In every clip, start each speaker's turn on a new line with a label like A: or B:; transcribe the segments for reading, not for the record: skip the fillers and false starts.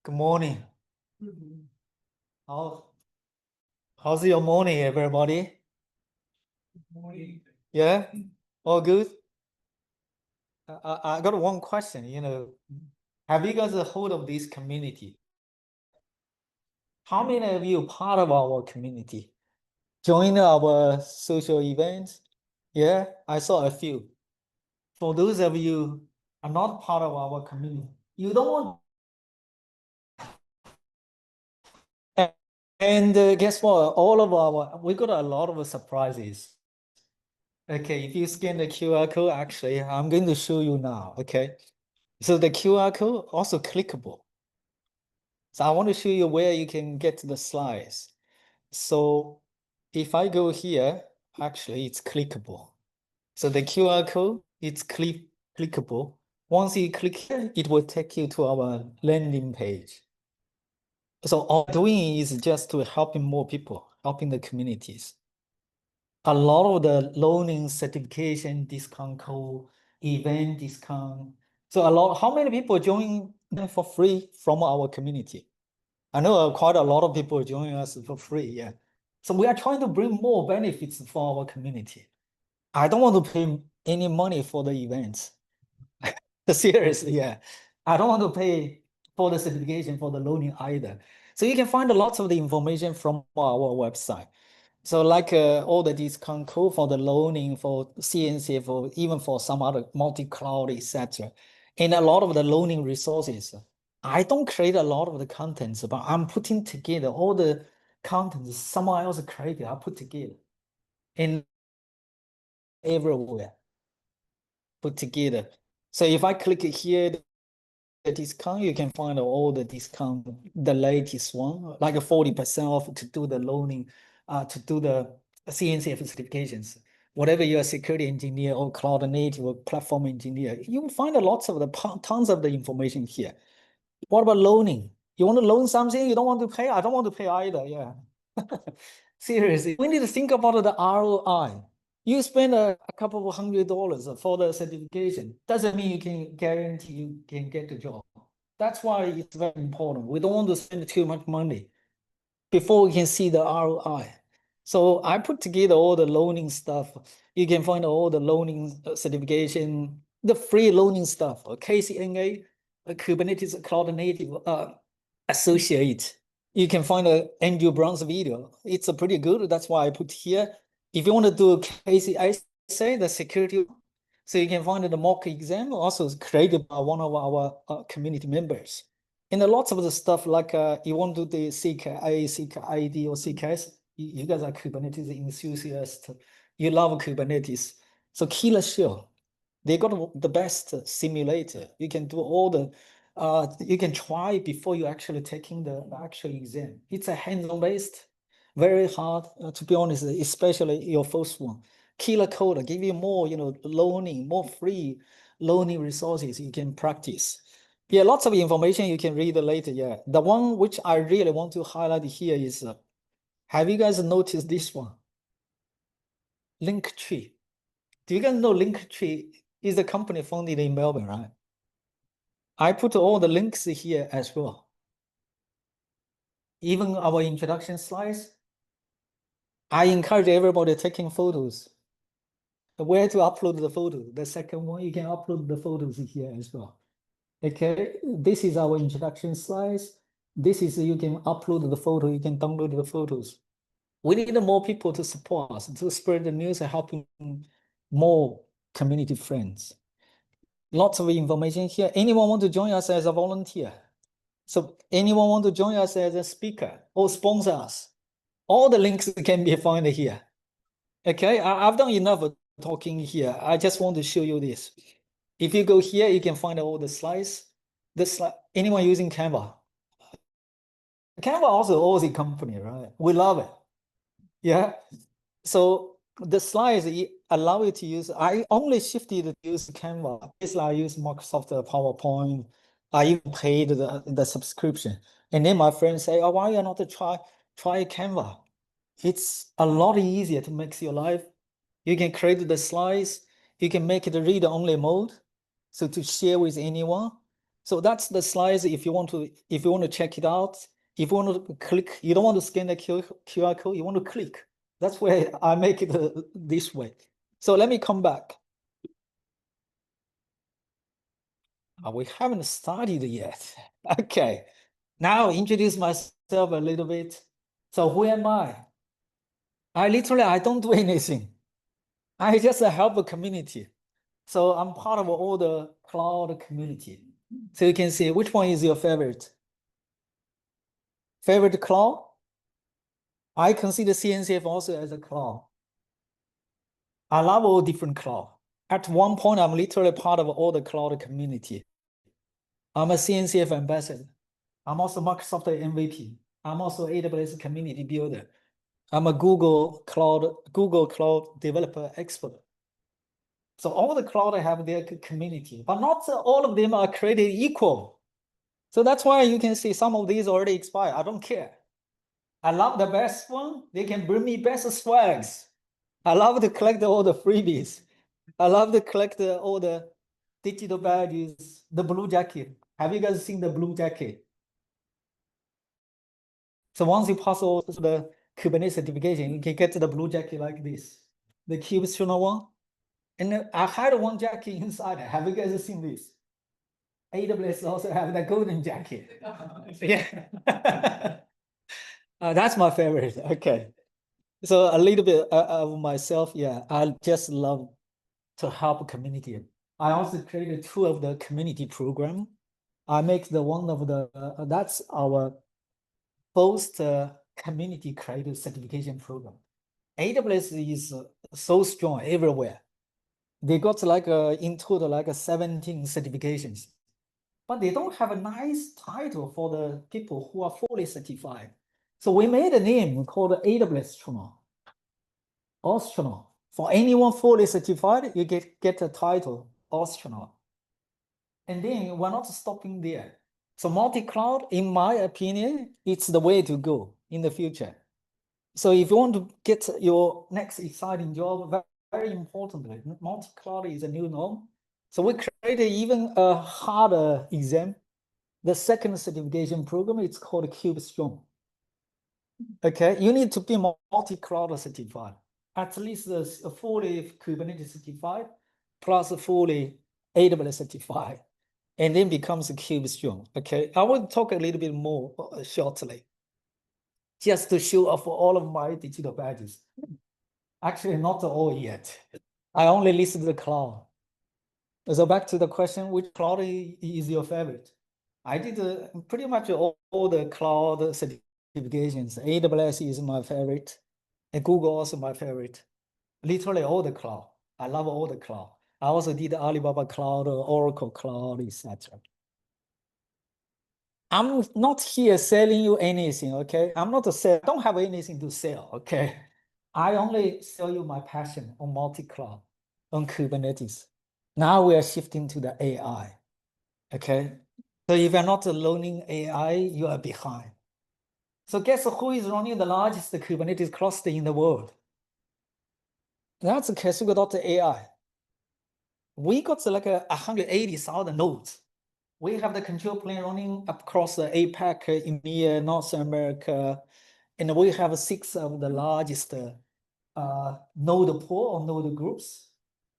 A: Good morning. How's your morning, everybody? Morning. Yeah, all good. I got one question. Have you guys heard of this community? How many of you part of our community? Join our social events? Yeah, I saw a few. For those of you are not part of our community, you don't want. And guess what? We got a lot of surprises. Okay, if you scan the QR code, actually, I'm going to show you now. Okay, so the QR code also clickable. So I want to show you where you can get the slides. So if I go here, actually, it's clickable. So the QR code, it's clickable. Once you click here, it will take you to our landing page. So all I'm doing is just to helping more people, helping the communities. A lot of the learning certification discount code, event discount. So how many people join for free from our community? I know quite a lot of people joining us for free, yeah. So we are trying to bring more benefits for our community. I don't want to pay any money for the events. Seriously, yeah. I don't want to pay for the certification for the learning either. So you can find lots of the information from our website. So like all the discount code for the learning, for CNC, for even for some other multi-cloud, etc. And a lot of the learning resources. I don't create a lot of the contents, but I'm putting together all the contents someone else created, I put together. And everywhere put together. So if I click here, the discount, you can find all the discount, the latest one, like a 40% off to do the learning, to do the CNCF certifications. Whatever you're a security engineer or cloud native or platform engineer, you will find lots of the tons of the information here. What about loaning? You want to loan something, you don't want to pay? I don't want to pay either, yeah. Seriously, we need to think about the ROI. You spend a couple of $100 for the certification. Doesn't mean you can guarantee you can get the job. That's why it's very important. We don't want to spend too much money before we can see the ROI. So I put together all the loaning stuff. You can find all the loaning certification, the free loaning stuff, KCNA, Kubernetes Cloud Native Associate. You can find Andrew Brown's video. It's a pretty good. That's why I put here. If you want to do KCISA, the security, so you can find the mock exam also created by one of our community members. And lots of the stuff like you want to do the CKA, CKID, or CKS. You guys are Kubernetes enthusiast. You love Kubernetes. So Killer Shell, they got the best simulator. You can do all the you can try before you actually taking the actual exam. It's a hands-on based, very hard, to be honest, especially your first one. Killer Code give you more, learning, more free learning resources you can practice. Yeah, lots of information you can read later. Yeah, the one which I really want to highlight here is, have you guys noticed this one? Linktree. Do you guys know Linktree is a company founded in Melbourne, right? I put all the links here as well. Even our introduction slides. I encourage everybody taking photos. Where to upload the photo? The second one, you can upload the photos here as well. Okay, this is our introduction slides. This is, you can upload the photo, you can download the photos. We need more people to support us, to spread the news and helping more community friends. Lots of information here. Anyone want to join us as a volunteer? So anyone want to join us as a speaker or sponsor us? All the links can be found here. Okay, I've done enough talking here. I just want to show you this. If you go here, you can find all the slides. Anyone using Canva? Canva also Aussie company, right? We love it. Yeah. So the slides allow you to use. I only shifted to use Canva. Basically, I use Microsoft PowerPoint. I even paid the subscription. And then my friends say, "Oh, why you not try Canva? It's a lot easier to make your life. You can create the slides. You can make it read-only mode, so to share with anyone. So that's the slides. If you want to check it out, if you want to click, you don't want to scan the QR code, you want to click. That's why I make it this way. So let me come back. We haven't started yet. Okay. Now introduce myself a little bit. So who am I? I don't do anything. I just help a community. So I'm part of all the cloud community. So you can see which one is your favorite? Favorite cloud? I consider CNCF also as a cloud. I love all different cloud. At one point, I'm literally part of all the cloud community. I'm a CNCF ambassador. I'm also Microsoft MVP. I'm also AWS community builder. I'm a Google Cloud developer expert. So all the cloud have their community, but not all of them are created equal. So that's why you can see some of these already expire. I don't care. I love the best one. They can bring me best swags. I love to collect all the freebies. I love to collect all the digital badges, the blue jacket. Have you guys seen the blue jacket? So once you pass all the Kubernetes certification, you can get the blue jacket like this, the KubeSmart one. And I had one jacket inside. Have you guys seen this? AWS also have the golden jacket. Yeah. That's my favorite. Okay. So a little bit of myself. Yeah, I just love to help community. I also created two of the community program. I make the one of the, that's our post community created certification program. AWS is so strong everywhere. They got like in total like 17 certifications, but they don't have a nice title for the people who are fully certified. So we made a name called AWS astronaut. For anyone fully certified, you get a title astronaut. And then we're not stopping there. So multi-cloud, in my opinion, it's the way to go in the future. So if you want to get your next exciting job, very importantly, multi-cloud is a new norm. So we created even a harder exam. The second certification program, it's called KubeStrong. Okay, you need to be multi-cloud certified, at least a fully Kubernetes certified, plus a fully AWS certified, and then becomes a KubeStrong. Okay, I will talk a little bit more shortly, just to show off all of my digital badges. Actually, not all yet. I only listed the cloud. So back to the question, which cloud is your favorite? I did pretty much all the cloud certifications. AWS is my favorite, and Google also my favorite. Literally all the cloud. I love all the cloud. I also did Alibaba Cloud, Oracle Cloud, etc. I'm not here selling you anything, okay? I'm not a sell. I don't have anything to sell, okay? I only sell you my passion on multi-cloud, on Kubernetes. Now we are shifting to the AI, okay? So if you're not learning AI, you are behind. So guess who is running the largest Kubernetes cluster in the world? That's KSUG.AI. We got like 180,000 nodes. We have the control plane running across the APAC, EMEA, North America, and we have 6 of the largest node pool or node groups.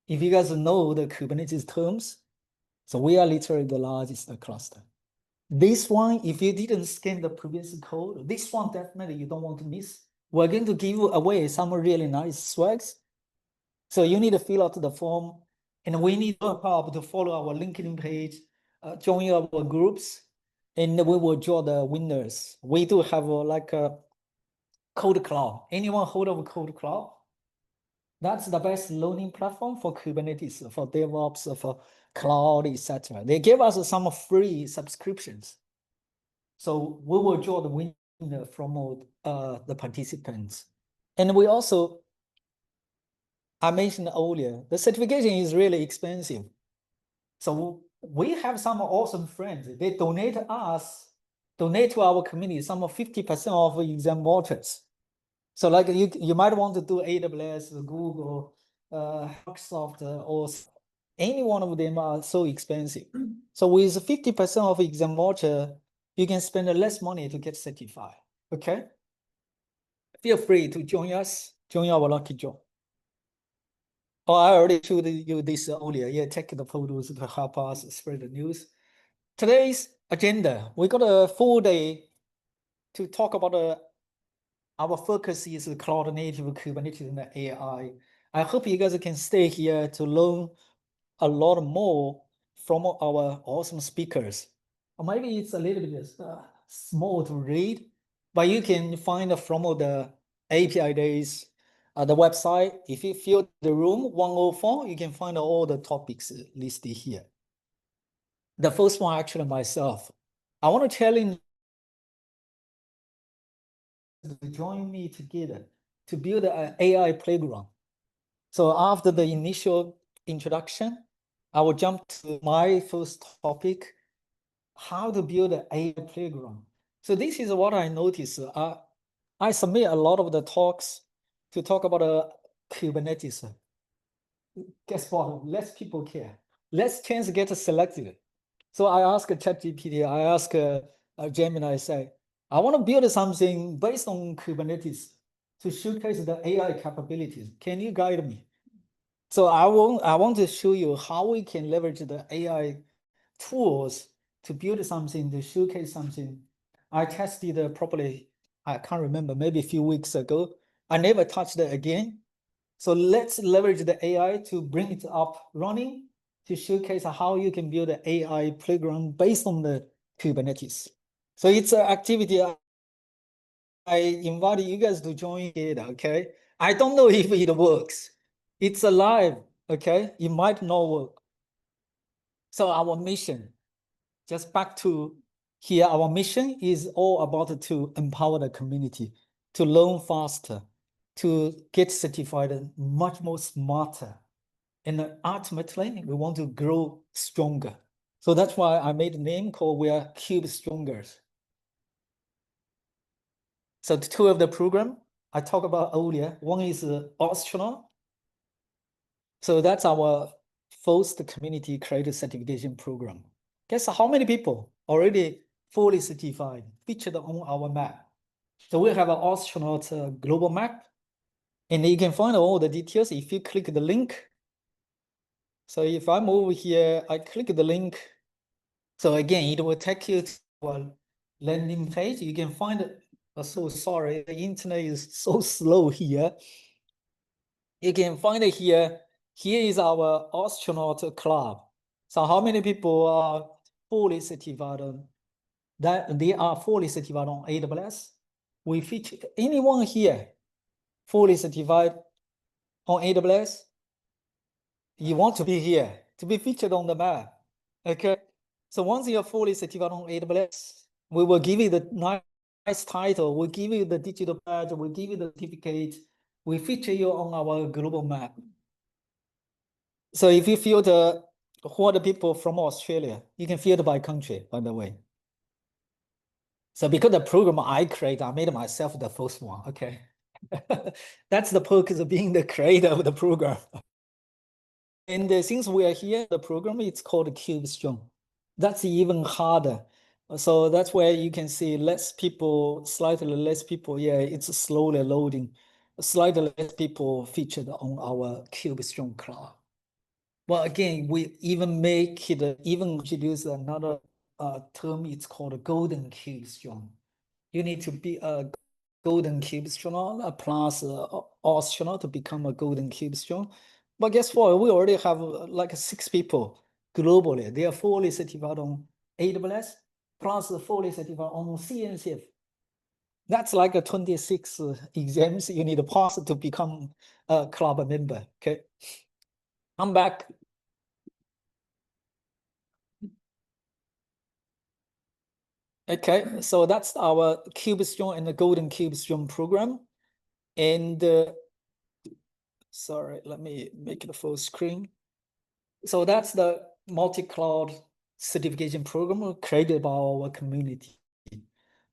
A: If you guys know the Kubernetes terms, so we are literally the largest cluster. This one, if you didn't scan the previous code, this one definitely you don't want to miss. We're going to give away some really nice swags. So you need to fill out the form, and we need your help to follow our LinkedIn page, join our groups, and we will draw the winners. We do have like a Code Cloud. Anyone hold of Code Cloud? That's the best learning platform for Kubernetes, for DevOps, for cloud, etc. They give us some free subscriptions. So we will draw the winner from the participants. And we also, I mentioned earlier, the certification is really expensive. So we have some awesome friends. They donate to our community, some 50% of exam vouchers. So like you might want to do AWS, Google, Microsoft, or Any one of them are so expensive. So with 50% of exam voucher, you can spend less money to get certified. Okay? Feel free to join us. Join our lucky draw. Oh, I already showed you this earlier. Yeah, take the photos to help us spread the news. Today's agenda, we got a full day to talk about our focus is cloud native Kubernetes and AI. I hope you guys can stay here to learn a lot more from our awesome speakers. Or maybe it's a little bit small to read, but you can find from the API days, the website. If you fill the room 104, you can find all the topics listed here. The first one, actually myself. I want to tell you to join me together to build an AI playground. So after the initial introduction, I will jump to my first topic, how to build an AI playground. So this is what I noticed. I submit a lot of the talks to talk about Kubernetes. Guess what? Less people care. Less chance to get selected. So I ask ChatGPT, I ask Gemini, I say, I want to build something based on Kubernetes to showcase the AI capabilities. Can you guide me? So I want to show you how we can leverage the AI tools to build something, to showcase something. I tested properly, I can't remember, maybe a few weeks ago. I never touched it again. So let's leverage the AI to bring it up running to showcase how you can build an AI playground based on the Kubernetes. So it's an activity I invite you guys to join it, okay? I don't know if it works. It's alive, okay? It might not work. So our mission, just back to here, our mission is all about to empower the community, to learn faster, to get certified much more smarter. And ultimately, we want to grow stronger. So that's why I made a name called We Are Cube Strongers. So the two of the program I talked about earlier, one is astronaut. So that's our first community creator certification program. Guess how many people already fully certified, featured on our map? So we have an astronaut global map, and you can find all the details if you click the link. So if I move here, I click the link. So again, it will take you to our landing page. You can find it. So sorry, the internet is so slow here. You can find it here. Here is our astronaut club. So how many people are fully certified on that? They are fully certified on AWS. We feature anyone here fully certified on AWS. You want to be here to be featured on the map. Okay. So once you're fully certified on AWS, we will give you the nice title. We'll give you the digital badge. We'll give you the certificate. We feature you on our global map. So if you filter who are the people from Australia, you can filter by country, by the way. So because the program I create, I made myself the first one, okay? That's the purpose of being the creator of the program. And since we are here, the program is called KubeStrong. That's even harder. So that's where you can see less people, slightly less people. Yeah, it's slowly loading. Slightly less people featured on our KubeStrong cloud. Well, again, we even make it, even introduce another term, it's called a golden KubeStrong. You need to be a golden KubeStrong plus astronaut to become a golden KubeStrong. But guess what? We already have like 6 people globally. They are fully certified on AWS plus fully certified on CNCF. That's like a 26 exams you need to pass to become a club member. Okay. I'm back. Okay, so that's our KubeStrong and the Golden KubeStrong program. And sorry, let me make it a full screen. So that's the multi-cloud certification program created by our community.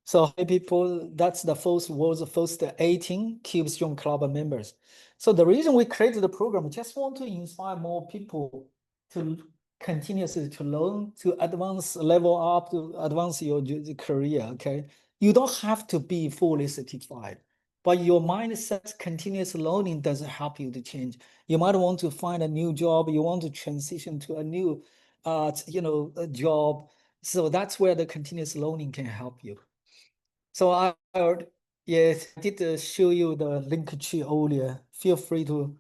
A: So people, that's the world's first 18 KubeStrong Club members. So the reason we created the program, just want to inspire more people to continuously to learn, to advance, level up, to advance your career, okay? You don't have to be fully certified, but your mindset, continuous learning doesn't help you to change. You might want to find a new job, you want to transition to a new, a job. So that's where the continuous learning can help you. So yes, I did show you the link tree earlier. Feel free to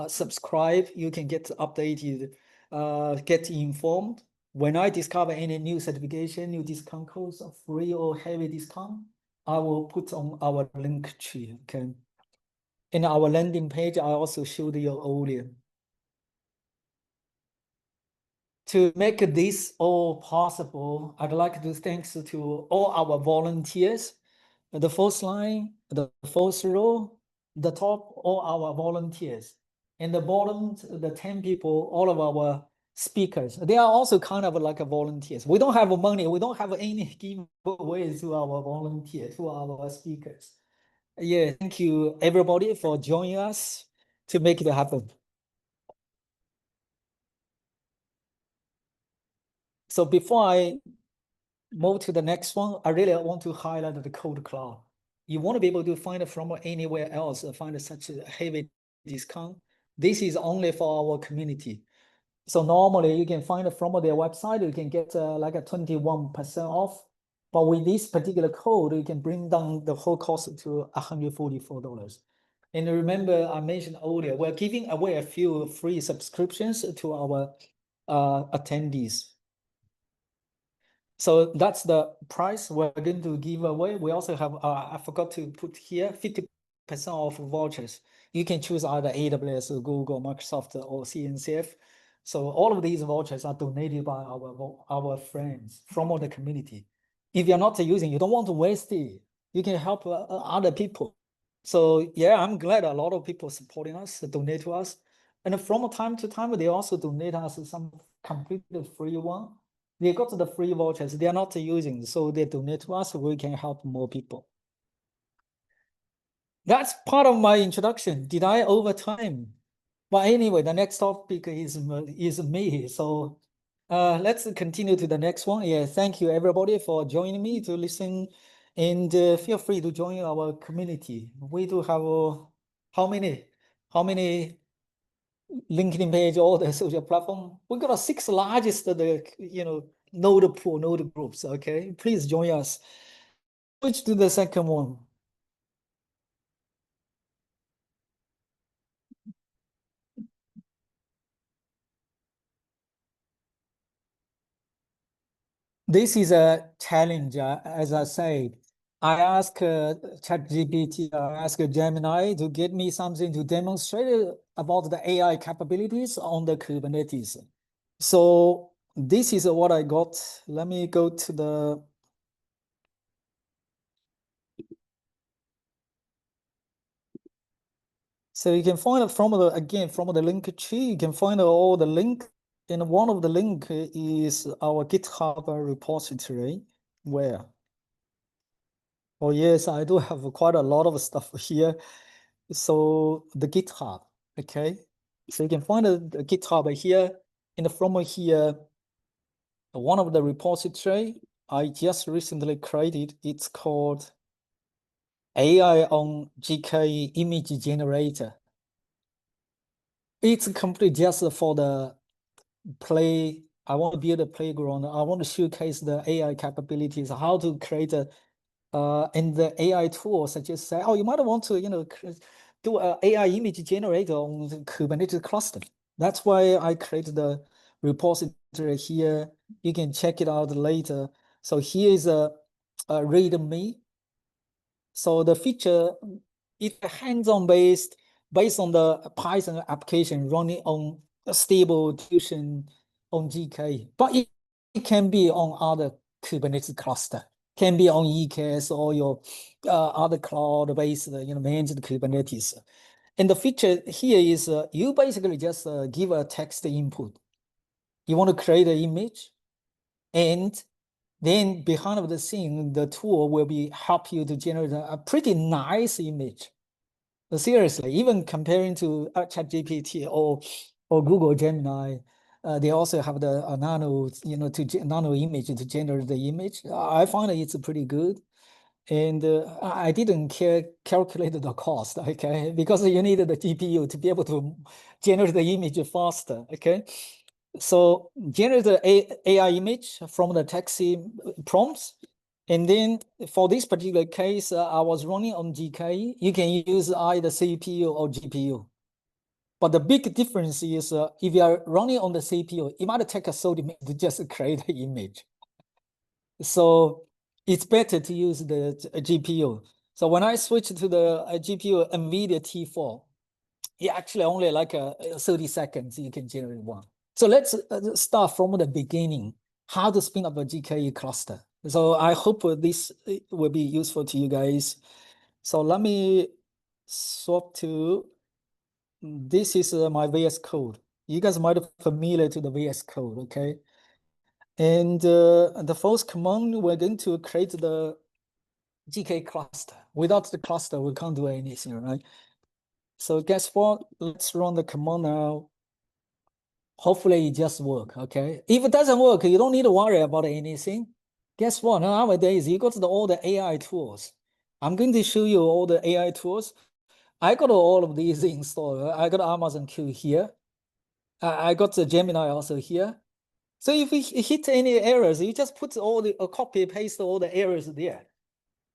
A: subscribe. You can get updated, get informed. When I discover any new certification, new discount codes, free or heavy discount, I will put on our link tree. Okay. In our landing page, I also showed you earlier. To make this all possible, I'd like to thanks to all our volunteers. The first line, the first row, the top, all our volunteers. And the bottom, the 10 people, all of our speakers. They are also kind of like a volunteers. We don't have money. We don't have any giveaways to our volunteers, to our speakers. Yeah, thank you everybody for joining us to make it happen. So before I move to the next one, I really want to highlight the code cloud. You want to be able to find it from anywhere else, find such a heavy discount. This is only for our community. So normally you can find it from their website, you can get like a 21% off. But with this particular code, you can bring down the whole cost to $144. And remember, I mentioned earlier, we're giving away a few free subscriptions to our attendees. So that's the price we're going to give away. We also have, I forgot to put here, 50% off vouchers. You can choose either AWS, Google, Microsoft, or CNCF. So all of these vouchers are donated by our friends from the community. If you're not using, you don't want to waste it, you can help other people. So yeah, I'm glad a lot of people supporting us, donate to us. And from time to time, they also donate us some completely free one. They got the free vouchers, they are not using, so they donate to us, so we can help more people. That's part of my introduction. Did I over time? But anyway, the next topic is me. So let's continue to the next one. Yeah, thank you everybody for joining me to listen, and feel free to join our community. We do have how many LinkedIn page, all the social platform. We got a 6 largest node groups. Okay, please join us. Switch to the second one. This is a challenge, as I said. I ask ChatGPT, I ask Gemini to get me something to demonstrate about the AI capabilities on the Kubernetes. So this is what I got. Let me go to the. So you can find it from the link tree, you can find all the link. And one of the link is our GitHub repository. Where? Oh yes, I do have quite a lot of stuff here. So the GitHub, okay. So you can find the GitHub here. And from here, one of the repository I just recently created, it's called AI on GK image generator. It's complete just for the play. I want to build a playground. I want to showcase the AI capabilities, how to create a and the AI tool such as say, oh, you might want to, do an AI image generator on the Kubernetes cluster. That's why I created the repository here. You can check it out later. So here is a README. So the feature is hands-on based on the Python application running on a Stable Diffusion on GK, but it can be on other Kubernetes cluster, can be on EKS or your other cloud-based, managed Kubernetes. And the feature here is you basically just give a text input. You want to create an image, and then behind the scene, the tool will be help you to generate a pretty nice image. Seriously, even comparing to ChatGPT or Google Gemini, They also have the nano, nano image to generate the image. I find it's pretty good. And I didn't calculate the cost, okay? Because you need the GPU to be able to generate the image faster, okay? So generate the AI image from the taxi prompts. And then for this particular case, I was running on GKE. You can use either CPU or GPU. But the big difference is if you are running on the CPU, it might take a 30 minutes to just create the image. So it's better to use the GPU. So when I switch to the GPU NVIDIA T4, it actually only like 30 seconds you can generate one. So let's start from the beginning, how to spin up a GKE cluster. So I hope this will be useful to you guys. So let me swap to, this is my VS Code. You guys might be familiar to the VS Code, okay? And the first command, we're going to create the GK cluster. Without the cluster, we can't do anything, right? So guess what? Let's run the command now. Hopefully it just work, okay? If it doesn't work, you don't need to worry about anything. Guess what? Nowadays, you got all the AI tools. I'm going to show you all the AI tools. I got all of these installed. I got Amazon Q here. I got the Gemini also here. So if we hit any errors, you just put all the copy paste all the errors there.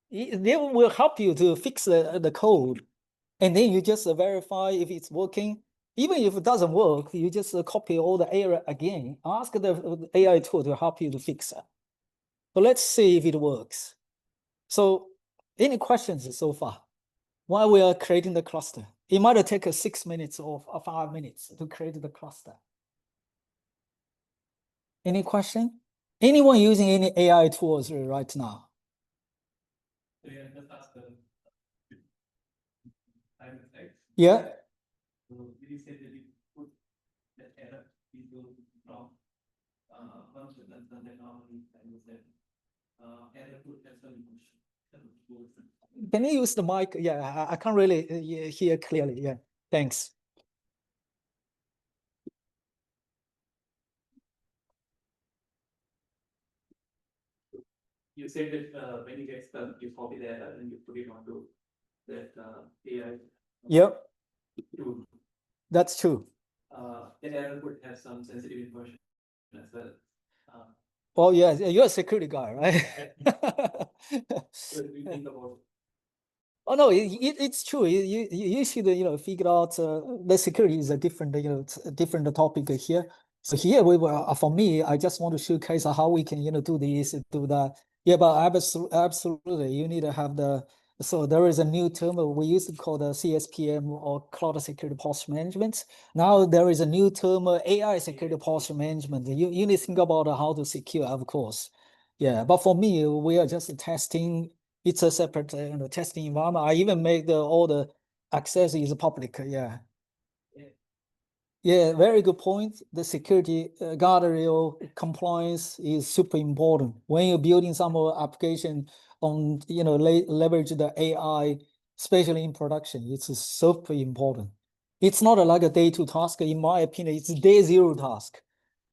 A: They will help you to fix the code, and then you just verify if it's working. Even if it doesn't work, you just copy all the error again. Ask the AI tool to help you to fix it. So let's see if it works. So any questions so far? While we are creating the cluster, it might take 6 minutes or 5 minutes to create the cluster. Any question? Anyone using any AI tools right now? Yeah. Can you use the mic? Yeah, I can't really hear clearly. Yeah, thanks.
B: You said that when you get stuck, you copy that and you put it onto that AI.
A: Yep.
B: Tool.
A: That's true.
B: The error could have some sensitive information as well.
A: Well, yeah, you're a security guy, right?
B: What do you think about?
A: Oh no, it's true. You should figure out the security is a different different topic here. So here we were for me, I just want to showcase how we can do this, do that. Yeah, but absolutely, you need to have the. So there is a new term we used to call the CSPM or Cloud Security Posture Management. Now there is a new term AI Security Posture Management. You need to think about how to secure, of course. Yeah, but for me, we are just testing. It's a separate testing environment. I even make all the access is public. Yeah. Yeah, very good point. The security guardrail compliance is super important when you're building some application on leverage the AI, especially in production. It's super important. It's not like a day two task. In my opinion, it's day zero task.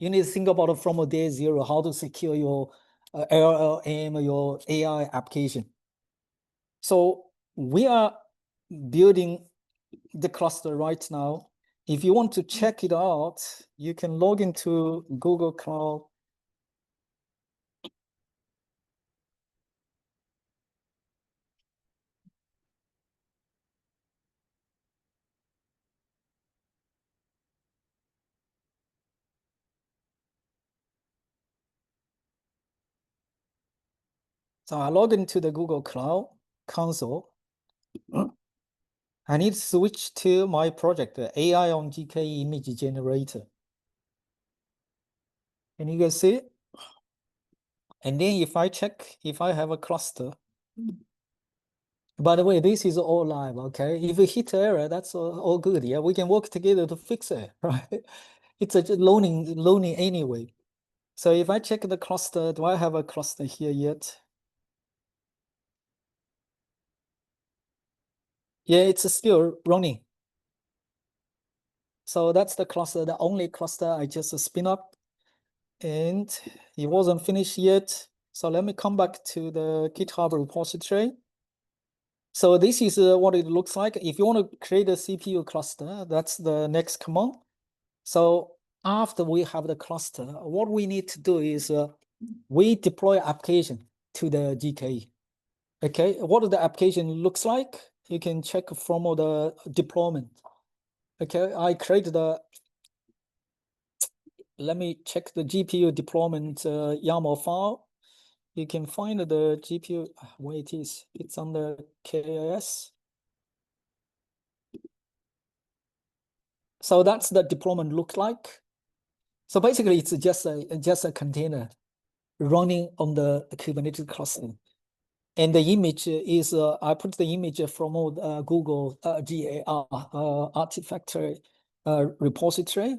A: You need to think about it from a day zero, how to secure your LLM, your AI application. So we are building the cluster right now. If you want to check it out, you can log into Google Cloud. So I log into the Google Cloud console. I need to switch to my project, the AI on GKE image generator. Can you guys see it? And then if I check if I have a cluster, by the way, this is all live, okay? If we hit error, that's all good. Yeah, we can work together to fix it, right? It's a loaning anyway. So if I check the cluster, do I have a cluster here yet? Yeah, it's still running. So that's the cluster, the only cluster I just spin up, and it wasn't finished yet. So let me come back to the GitHub repository. So this is what it looks like. If you want to create a CPU cluster, that's the next command. So after we have the cluster, what we need to do is we deploy application to the GKE. Okay, what the application looks like, you can check from the deployment. Okay, I created let me check the GPU deployment YAML file. You can find the GPU, where it is. It's on the KS. So that's the deployment look like. So basically, it's just a container running on the Kubernetes cluster. And the image is, I put the image from Google GAR Artifactory repository.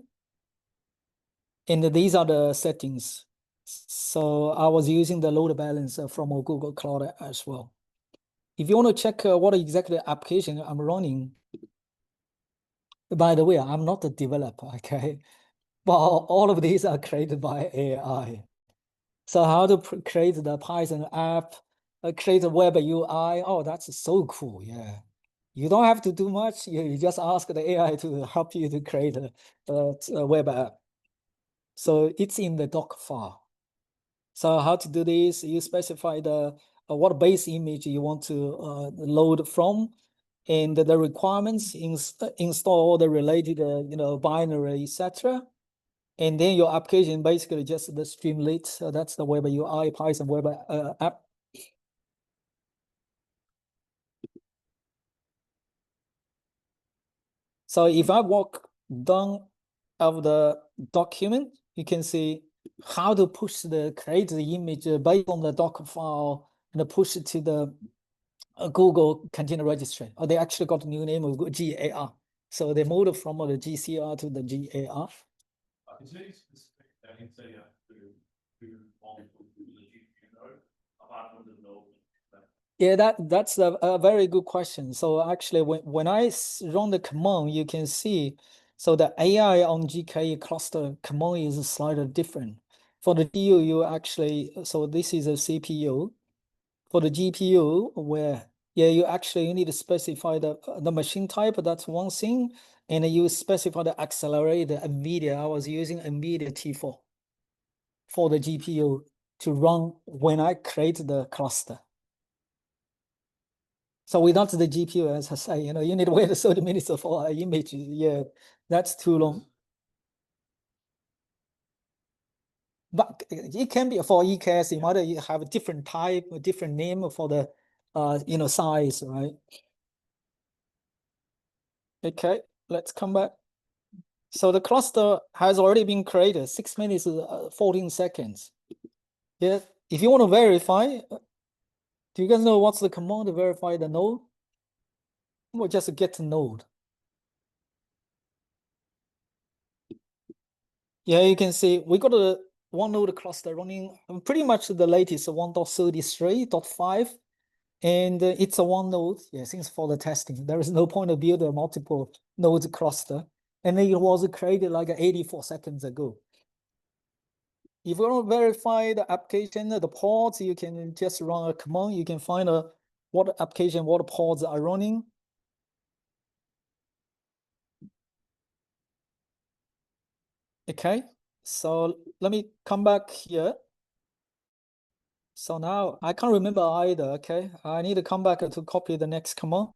A: And these are the settings. So I was using the load balancer from Google Cloud as well. If you want to check what exactly application I'm running, by the way, I'm not a developer, okay? But all of these are created by AI. So how to create the Python app, create a web UI. Oh, that's so cool. Yeah. You don't have to do much. You just ask the AI to help you to create a web app. So it's in the Docker file. So how to do this? You specify the what base image you want to load from, and the requirements, install the related binary, etc. And then your application basically just the Streamlit. So that's the web UI, Python web app. So if I walk down of the document, you can see how to push create the image based on the Docker file and push it to the Google Container Registry. Or they actually got a new name of GAR. So they moved from the GCR to the GAR.
C: Is there any specific things that you have to do multiple to the GPU node apart from the node?
A: Yeah, that's a very good question. So actually, when I run the command, you can see, so the AI on GKE cluster command is slightly different. For the GPU, you actually, so this is a CPU. For the GPU, you actually need to specify the machine type, that's one thing. And you specify the accelerator, NVIDIA. I was using NVIDIA T4 for the GPU to run when I create the cluster. So without the GPU, as I say, you need to wait 30 minutes for an image. Yeah, that's too long. But it can be for EKS, you might have a different type, a different name for the size, right? Okay, let's come back. So the cluster has already been created, 6 minutes, 14 seconds. Yeah, if you want to verify, do you guys know what's the command to verify the node? Well, just get node. Yeah, you can see we got a one node cluster running pretty much the latest 1.33.5, and it's a one node. Yeah, since for the testing, there is no point to build a multiple nodes cluster, and it was created like 84 seconds ago. If you want to verify the application, the ports, you can just run a command. You can find what application, what ports are running. Okay, so let me come back here. So now I can't remember either, okay? I need to come back to copy the next command.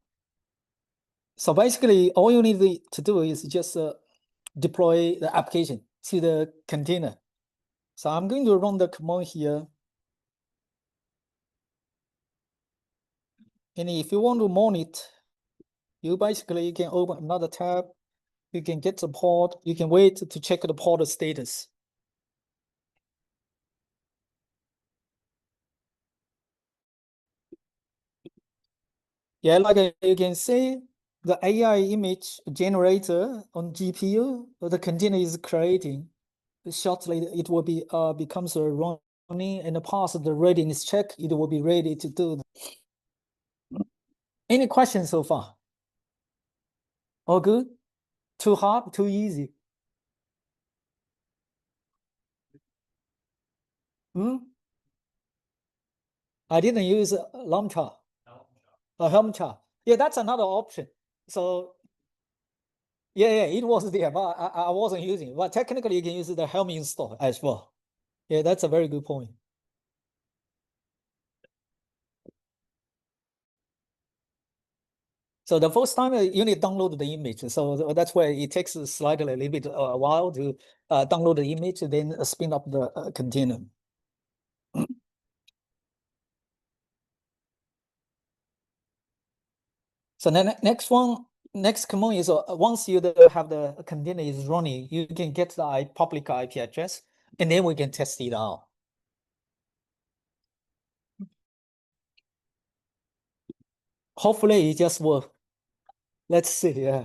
A: So basically, all you need to do is just deploy the application to the container. So I'm going to run the command here. And if you want to monitor, you can open another tab. You can get the port. You can wait to check the port status. Yeah, like you can see, the AI image generator on GPU, the container is creating. Shortly, it will be becomes running and pass the readiness check. It will be ready to do. Any questions so far? All good? Too hard, too easy. I didn't use Lamcha. Helm chart. Yeah, that's another option. So yeah, it was there, but I wasn't using it. But technically, you can use the Helm install as well. Yeah, that's a very good point. So the first time you need to download the image. So that's why it takes slightly a little bit a while to download the image, then spin up the container. So then next command is once you have the container is running, you can get the public IP address, and then we can test it out. Hopefully it just works. Let's see. Yeah.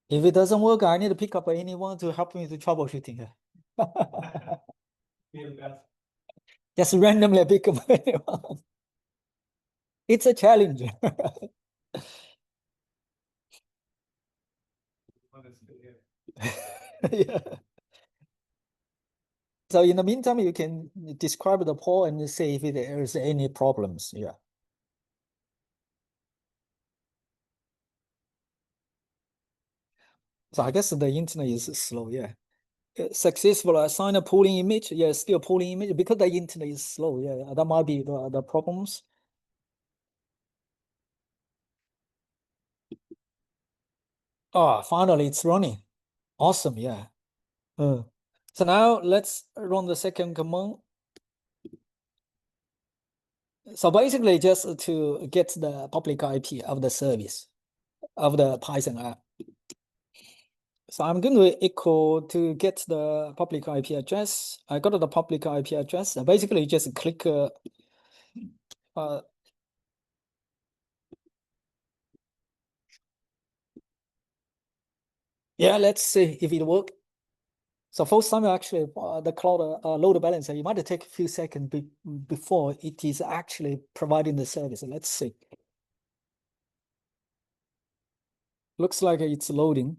A: If it doesn't work, I need to pick up anyone to help me to troubleshooting. Just randomly pick up anyone. It's a challenge. Yeah. So in the meantime, you can describe the poll and say if there is any problems. Yeah. So I guess the internet is slow. Yeah. Successful assign a polling image. Yeah, still polling image because the internet is slow. Yeah, that might be the problems. Oh, finally it's running. Awesome. Yeah. So now let's run the second command. So basically just to get the public IP of the service of the Python app. So I'm going to echo to get the public IP address. I got the public IP address. Basically just click yeah, let's see if it works. So first time actually the cloud load balancer, it might take a few seconds before it is actually providing the service. Let's see. Looks like it's loading.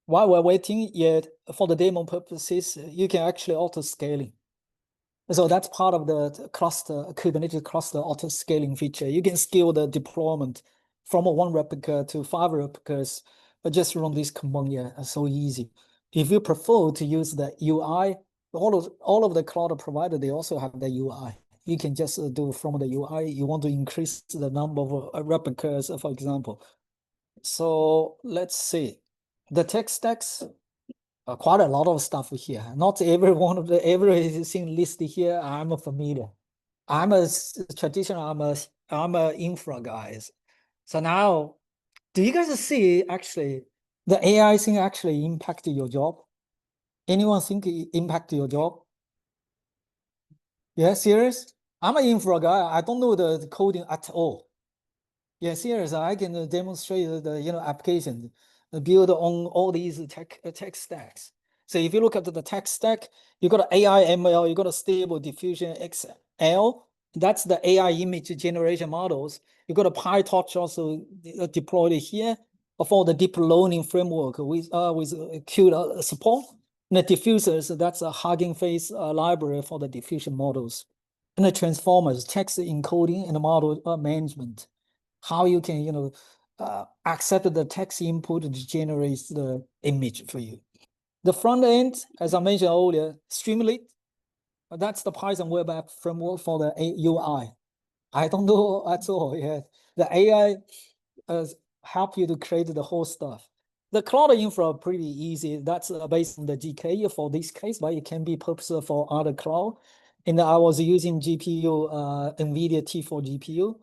A: While we're waiting, yet for the demo purposes, you can actually auto scaling. So that's part of the cluster, Kubernetes cluster auto scaling feature. You can scale the deployment from 1 replica to 5 replicas, but just run this command. Yeah, so easy. If you prefer to use the UI, all of the cloud provider, they also have the UI. You can just do from the UI. You want to increase the number of replicas, for example. So let's see. The tech stacks, quite a lot of stuff here. Not every one of everything listed here I'm familiar. I'm a traditional, I'm a infra guys. So now, do you guys see actually the AI thing actually impact your job? Anyone think it impact your job? Yeah, serious? I'm an infra guy. I don't know the coding at all. Yeah, serious. I can demonstrate the application build on all these tech stacks. So if you look at the tech stack, you got AI ML, you got a Stable Diffusion XL. That's the AI image generation models. You got a PyTorch also deployed here for the deep learning framework with CUDA support. And the diffusers, that's a Hugging Face library for the diffusion models. And the transformers, text encoding and model management. How you can, accept the text input to generate the image for you. The front end, as I mentioned earlier, Streamlit, that's the Python web app framework for the UI. I don't know at all yet. The AI help you to create the whole stuff. The cloud infra pretty easy. That's based on the GK for this case, but it can be purposeful for other cloud. And I was using GPU, NVIDIA T4 GPU.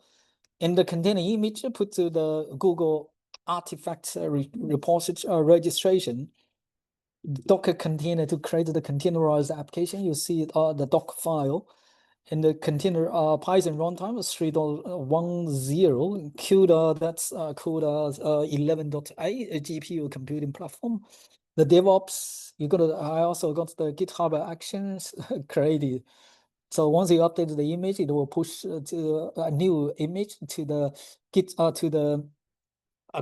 A: And the container image put to the Google artifact repository registration. Docker container to create the containerized application. You see the doc file. And the container Python runtime is 3.10. CUDA, that's CUDA 11.8 GPU computing platform. The DevOps, I also got the GitHub Actions created. So once you update the image, it will push to a new image to the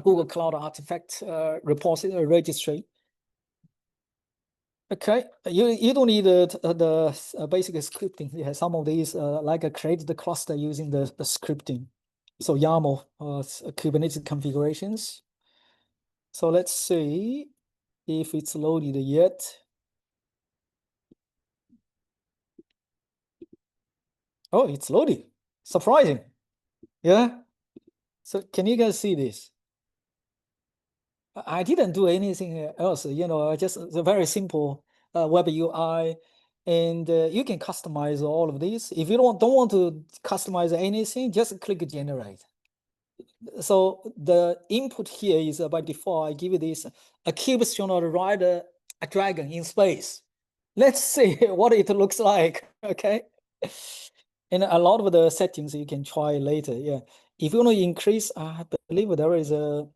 A: Google Cloud Artifact repository registry. Okay, you don't need the basic scripting. Yeah, some of these like create the cluster using the scripting. So YAML Kubernetes configurations. So let's see if it's loaded yet. Oh, it's loaded. Surprising. Yeah. So can you guys see this? I didn't do anything else, just a very simple web UI, and you can customize all of these. If you don't want to customize anything, just click generate. So the input here is by default, I give you this a KubeSmart ride a dragon in space. Let's see what it looks like. Okay. And a lot of the settings you can try later. Yeah. If you want to increase, I believe there is a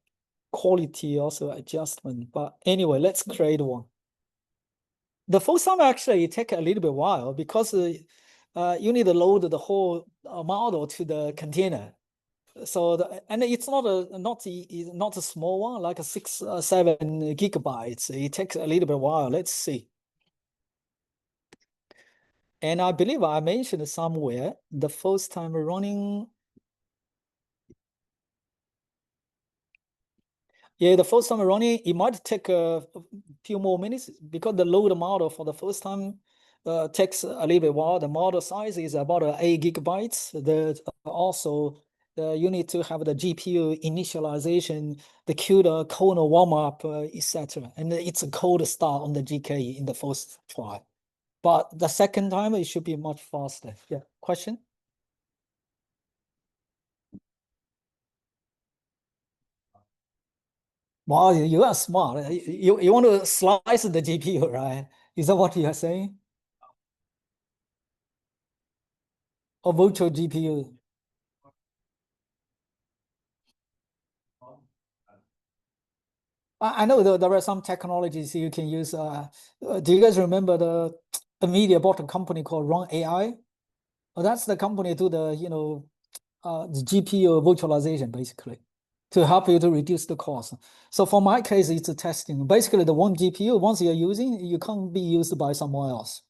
A: quality also adjustment. But anyway, let's create one. The first time actually it take a little bit while because you need to load the whole model to the container. So and it's not a small one, like a 6 7 gigabytes. It takes a little bit while. Let's see. And I believe I mentioned somewhere the first time running. Yeah, the first time running, it might take a few more minutes because the load model for the first time takes a little bit while. The model size is about 8 gigabytes. Also, you need to have the GPU initialization, the CUDA kernel warm up, etc. And it's a cold start on the GK in the first try. But the second time, it should be much faster. Yeah, question? Wow, you are smart. You want to slice the GPU, right? Is that what you are saying? Or virtual GPU? I know there are some technologies you can use. Do you guys remember the NVIDIA bought a company called Run AI? Well, that's the company to the the GPU virtualization basically to help you to reduce the cost. So for my case, it's a testing. Basically, the one GPU once you're using, you can't be used by someone else.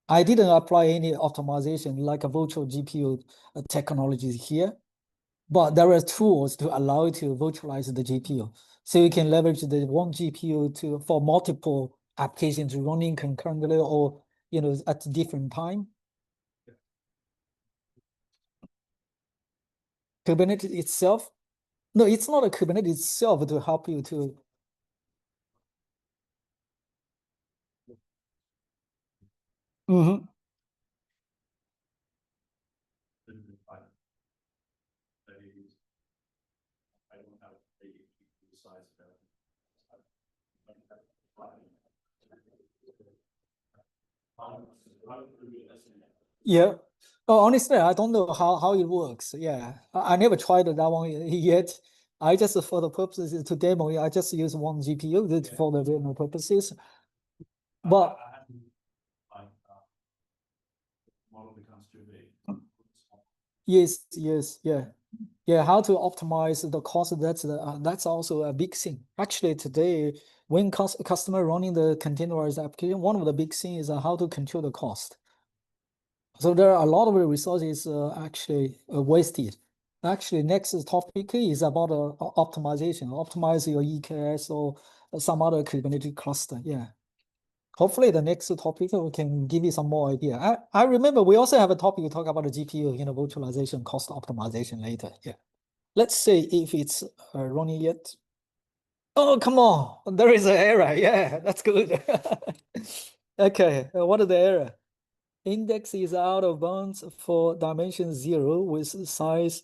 A: I didn't apply any optimization like a virtual GPU technologies here, but there are tools to allow you to virtualize the GPU. So you can leverage the one GPU for multiple applications running concurrently or at different time. Kubernetes itself, no, it's not a Kubernetes itself to help you to. Mhm. Yeah. Oh, honestly, I don't know how it works. Yeah, I never tried that one yet. I just for the purposes to demo, I just use one GPU for the demo purposes. But yes, yeah. How to optimize the cost? That's also a big thing. Actually, today when customer running the containerized application, one of the big things is how to control the cost. So there are a lot of resources actually wasted. Actually, next topic is about optimization. Optimize your EKS or some other Kubernetes cluster. Yeah. Hopefully, the next topic we can give you some more idea. I remember we also have a topic to talk about the GPU, virtualization, cost optimization later. Yeah. Let's see if it's running yet. Oh, come on. There is an error. Yeah, that's good. Okay. What is the error? Index is out of bounds for dimension 0 with size.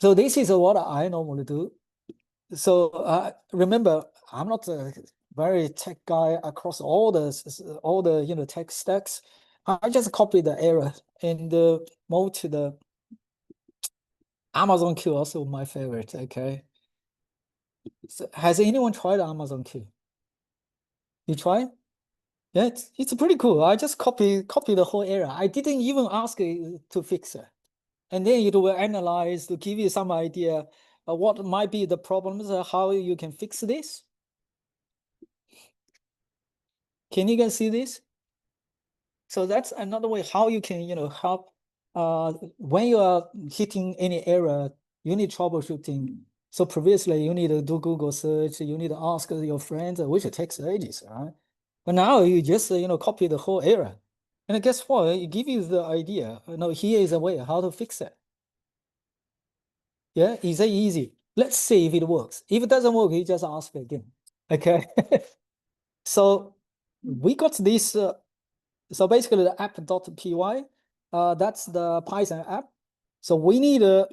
A: So this is what I normally do. So remember, I'm not a very tech guy across all the tech stacks. I just copy the error and move to the Amazon queue, also my favorite. Okay. So has anyone tried Amazon queue? You try? Yeah, it's pretty cool. I just copy the whole error. I didn't even ask it to fix it. And then it will analyze to give you some idea of what might be the problems, how you can fix this. Can you guys see this? So that's another way how you can, help when you are hitting any error, you need troubleshooting. So previously you need to do Google search, you need to ask your friends, which takes ages, right? But now you just, copy the whole error. And guess what? It gives you the idea. Here is a way how to fix it. Yeah, it's easy. Let's see if it works. If it doesn't work, you just ask again. Okay. So we got this. So basically the app.py, that's the Python app. So we need to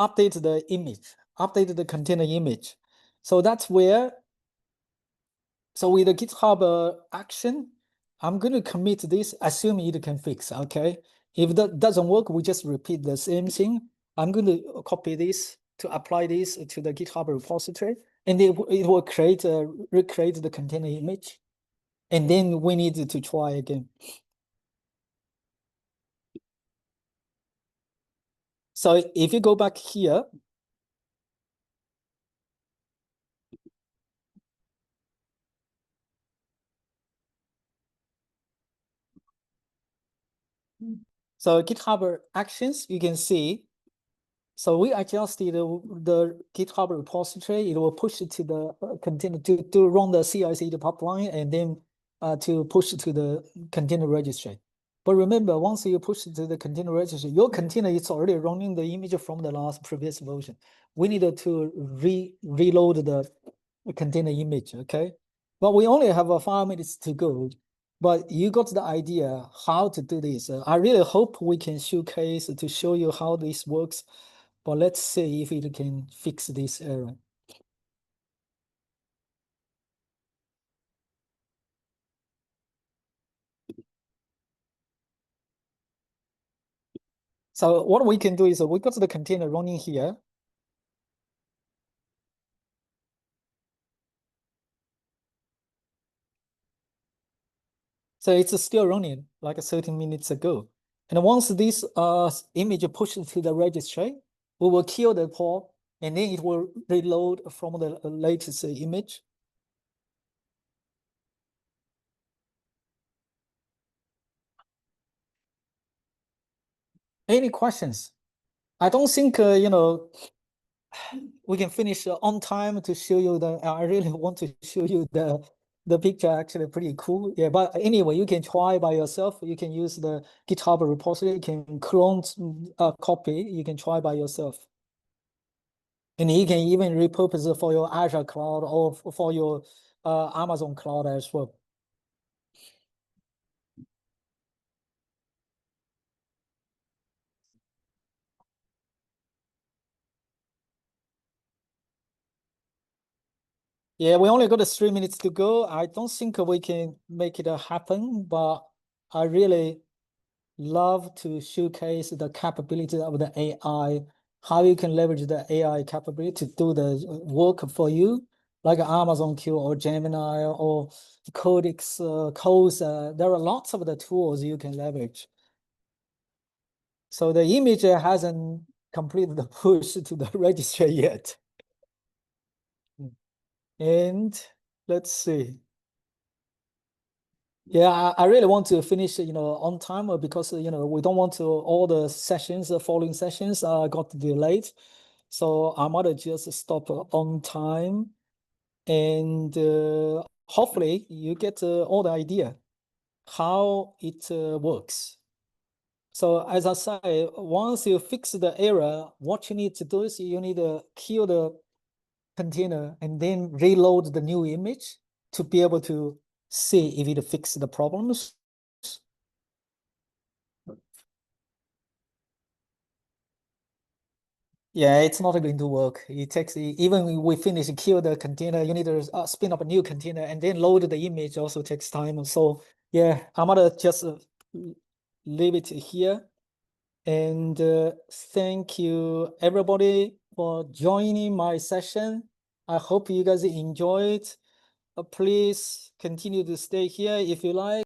A: update the image, update the container image. So that's where, so with the GitHub action, I'm going to commit this, assuming it can fix, okay? If that doesn't work, we just repeat the same thing. I'm going to copy this to apply this to the GitHub repository, and it will recreate the container image. And then we need to try again. So if you go back here, so GitHub actions, you can see. So we adjusted the GitHub repository. It will push it to the container to run the CI/CD pipeline, and then to push it to the container registry. But remember, once you push it to the container registry, your container is already running the image from the last previous version. We need to reload the container image, okay? But we only have 5 minutes to go. But you got the idea how to do this. I really hope we can showcase to show you how this works. But let's see if it can fix this error. So what we can do is we got the container running here. So it's still running like 30 minutes ago. And once this image pushes to the registry, we will kill the pod, and then it will reload from the latest image. Any questions? I don't think, we can finish on time to show you I really want to show you the picture, actually pretty cool. Yeah, but anyway, you can try by yourself. You can use the GitHub repository, you can clone a copy, you can try by yourself. And you can even repurpose it for your Azure cloud or for your Amazon cloud as well. Yeah, we only got 3 minutes to go. I don't think we can make it happen, but I really love to showcase the capability of the AI, how you can leverage the AI capability to do the work for you, like Amazon Q or Gemini or Codex, Codes. There are lots of the tools you can leverage. So the image hasn't completed the push to the registry yet. And let's see. Yeah, I really want to finish, on time because, we don't want to all the sessions, the following sessions got delayed. So I might just stop on time, and hopefully you get all the idea how it works. So as I say, once you fix the error, what you need to do is you need to kill the container and then reload the new image to be able to see if it fixes the problems. Yeah, it's not going to work. It takes, even when we finish kill the container, you need to spin up a new container and then load the image also takes time. So yeah, I'm gonna just leave it here. And thank you everybody for joining my session. I hope you guys enjoyed. Please continue to stay here if you like.